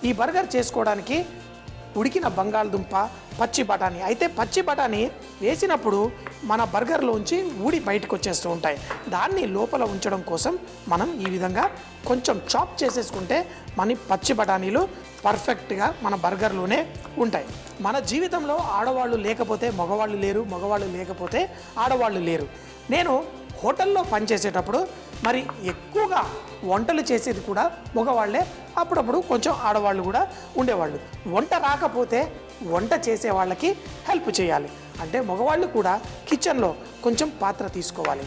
ఈ బర్గర్ చేసుకోవడానికి ఉడికిన బంగాళదుంప, పచ్చి బఠానీ. అయితే పచ్చి బఠానీ వేసినప్పుడు మన బర్గర్లోంచి ఊడి బయటకు వచ్చేస్తూ ఉంటాయి. దాన్ని లోపల ఉంచడం కోసం మనం ఈ విధంగా కొంచెం చాప్ చేసేసుకుంటే మన పచ్చి బఠానీలు పర్ఫెక్ట్గా మన బర్గర్లోనే ఉంటాయి. మన జీవితంలో ఆడవాళ్ళు లేకపోతే మగవాళ్ళు లేరు, మగవాళ్ళు లేకపోతే ఆడవాళ్ళు లేరు. నేను హోటల్లో పనిచేసేటప్పుడు మరి ఎక్కువగా వంటలు చేసేది కూడా మగవాళ్ళే, అప్పుడప్పుడు కొంచెం ఆడవాళ్ళు కూడా ఉండేవాళ్ళు. వంట రాకపోతే వంట చేసే వాళ్ళకి హెల్ప్ చేయాలి. అంటే మగవాళ్ళు కూడా కిచెన్లో కొంచెం పాత్ర తీసుకోవాలి.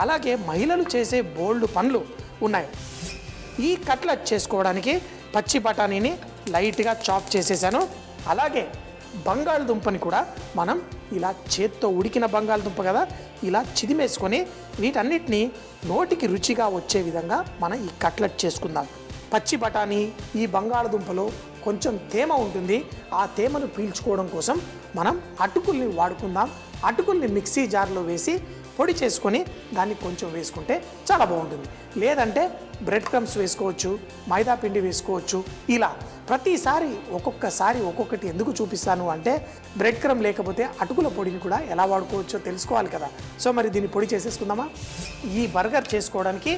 అలాగే మహిళలు చేసే బోల్డ్ పనులు ఉన్నాయి. ఈ కట్లెట్ చేసుకోవడానికి పచ్చి బఠానీని లైట్గా చాప్ చేసేసాను. అలాగే బంగాళదుంపని కూడా మనం ఇలా చేత్తో ఉడికిన బంగాళదుంప కదా, ఇలా చిదిమేసుకొని వీటన్నిటిని నోటికి రుచిగా వచ్చే విధంగా మనం ఈ కట్లెట్ చేసుకుందాం. పచ్చి బఠానీ ఈ బంగాళదుంపలో కొంచెం తేమ ఉంటుంది. ఆ తేమను పీల్చుకోవడం కోసం మనం అటుకుల్ని వాడుకుందాం. అటుకుల్ని మిక్సీ జార్లో వేసి పొడి చేసుకొని దాన్ని కొంచెం వేసుకుంటే చాలా బాగుంటుంది. లేదంటే బ్రెడ్ క్రమ్స్ వేసుకోవచ్చు, మైదా పిండి వేసుకోవచ్చు. ఇలా ప్రతిసారి ఒక్కొక్కసారి ఒక్కొక్కటి ఎందుకు చూపిస్తాను అంటే బ్రెడ్ క్రమ్ లేకపోతే అటుకుల పొడిని కూడా ఎలా వాడుకోవచ్చో తెలుసుకోవాలి కదా. సో మరి దీన్ని పొడి చేసేసుకుందామా. ఈ బర్గర్ చేసుకోవడానికి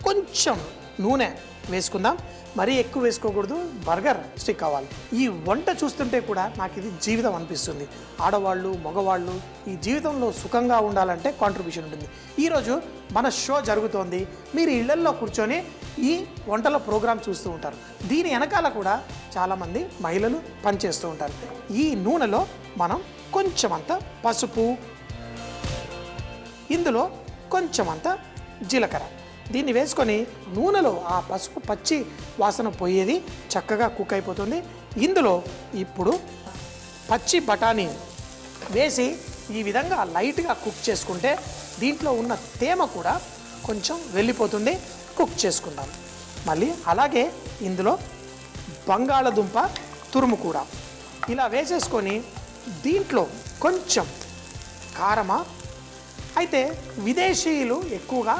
కొంచెం నూనె వేసుకుందాం. మరీ ఎక్కువ వేసుకోకూడదు, బర్గర్ స్టిక్ అవ్వాలి. ఈ వంట చూస్తుంటే కూడా నాకు ఇది జీవితం అనిపిస్తుంది. ఆడవాళ్ళు మగవాళ్ళు ఈ జీవితంలో సుఖంగా ఉండాలంటే కాంట్రిబ్యూషన్ ఉంటుంది. ఈరోజు మన షో జరుగుతోంది, మీరు ఇళ్లల్లో కూర్చొని ఈ వంటల ప్రోగ్రాం చూస్తూ ఉంటారు. దీని వెనకాల కూడా చాలామంది మహిళలు పనిచేస్తూ ఉంటారు. ఈ నూనెలో మనం కొంచెం అంత పసుపు, ఇందులో కొంచెం అంత జీలకర్ర దీన్ని వేసుకొని నూనెలో ఆ పసుపు పచ్చి వాసన పోయేది చక్కగా కుక్ అయిపోతుంది. ఇందులో ఇప్పుడు పచ్చి బఠానీ వేసి ఈ విధంగా లైట్గా కుక్ చేసుకుంటే దీంట్లో ఉన్న తేమ కూడా కొంచెం వెళ్ళిపోతుంది. కుక్ చేసుకుందాం. మళ్ళీ అలాగే ఇందులో బంగాళదుంప తురుము కూడా ఇలా వేసేసుకొని దీంట్లో కొంచెం కారమా. అయితే విదేశీయులు ఎక్కువగా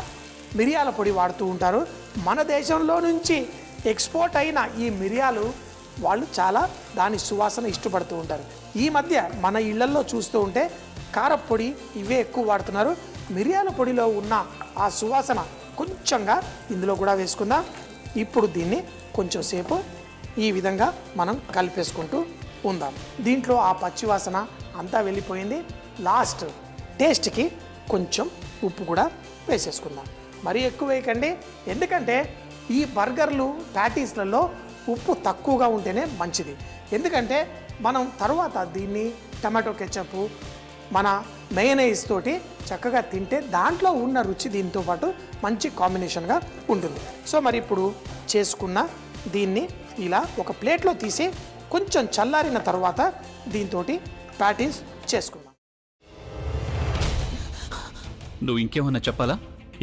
మిరియాల పొడి వాడుతూ ఉంటారు. మన దేశంలో నుంచి ఎక్స్పోర్ట్ అయిన ఈ మిరియాలు వాళ్ళు చాలా దాని సువాసన ఇష్టపడుతూ ఉంటారు. ఈ మధ్య మన ఇళ్లల్లో చూస్తూ ఉంటే కారపొడి ఇవే ఎక్కువ వాడుతున్నారు. మిరియాల పొడిలో ఉన్న ఆ సువాసన కొంచెంగా ఇందులో కూడా వేసుకుందాం. ఇప్పుడు దీన్ని కొంచెం సేపు ఈ విధంగా మనం కలిపేసుకుంటూ ఉందాం. దీంట్లో ఆ పచ్చివాసన అంతా వెళ్ళిపోయింది. లాస్ట్ టేస్ట్కి కొంచెం ఉప్పు కూడా వేసేసుకుందాం. మరీ ఎక్కువ వేయకండి, ఎందుకంటే ఈ బర్గర్లు ప్యాటీస్లలో ఉప్పు తక్కువగా ఉంటేనే మంచిది. ఎందుకంటే మనం తర్వాత దీన్ని టమాటో కెచప్, మన మయోనైస్ తోటి చక్కగా తింటే దాంట్లో ఉన్న రుచి దీంతో పాటు మంచి కాంబినేషన్గా ఉంటుంది. సో మరి ఇప్పుడు చేసుకున్న దీన్ని ఇలా ఒక ప్లేట్లో తీసి కొంచెం చల్లారిన తర్వాత దీంతో ప్యాటీస్ చేసుకుందాం. నువ్వు ఇంకేమన్నా చెప్పాలా?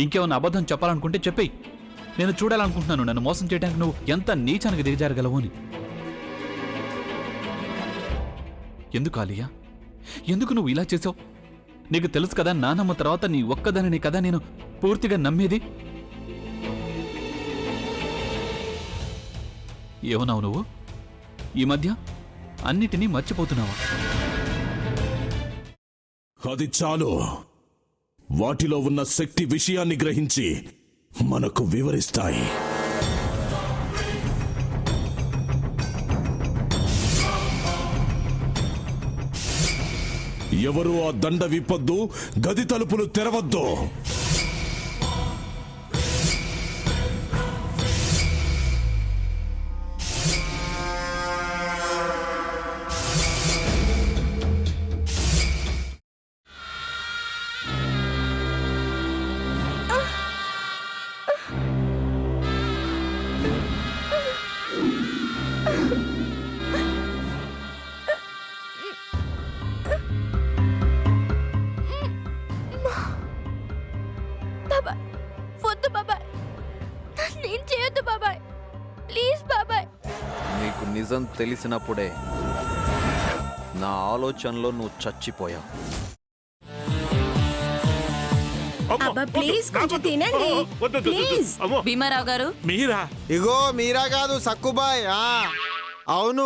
ఇంకేమన్నా అబద్ధం చెప్పాలనుకుంటే చెప్పేయి. నేను చూడాలనుకుంటున్నాను నన్ను మోసం చేయడానికి నువ్వు ఎంత నీచానికి దిగజారగలవు అని. ఎందుకు ఆలియా, ఎందుకు నువ్వు ఇలా చేసావు? నీకు తెలుసు కదా నానమ్మ తర్వాత నీ ఒక్కదానిని కదా నేను పూర్తిగా నమ్మేది. ఏమన్నావు నువ్వు? ఈ మధ్య అన్నిటినీ మర్చిపోతున్నావా? అది చాలు. వాటిలో ఉన్న శక్తి విషయాన్ని గ్రహించి మనకు వివరిస్తాయి. ఎవరు ఆ దండ విప్పొద్దు, గది తలుపులు తెరవద్దు. నిజం తెలిసినప్పుడే నా ఆలోచనలో నువ్వు చచ్చిపోయావు. ప్లీజ్ కొంచెం తినండి ప్లీజ్. భీమారావు గారు మీరా? ఇగో మీరా కాదు సక్కుబాయ్. అవును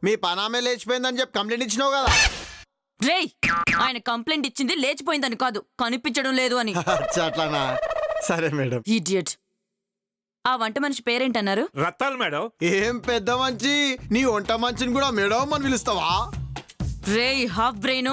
మీ పనామే లేచిపోయిందని చెప్పి కంప్లైంట్ ఇచ్చినావు కదా. రేయ్ ఆయన కంప్లైంట్ ఇచ్చింది లేచిపోయిందని కాదు, కనిపించడం లేదు అని. అచ్చా, అట్లానా? సరే మేడం. ఇడియట్. ఆ వంట మనిషి పేరేంటన్నారు? రత్తాలు మేడం. ఏం పెద్ద మంచి, నీ వంట మంచిని కూడా మేడం అని పిలుస్తావా? రేయ్ హాఫ్ బ్రెయిన్,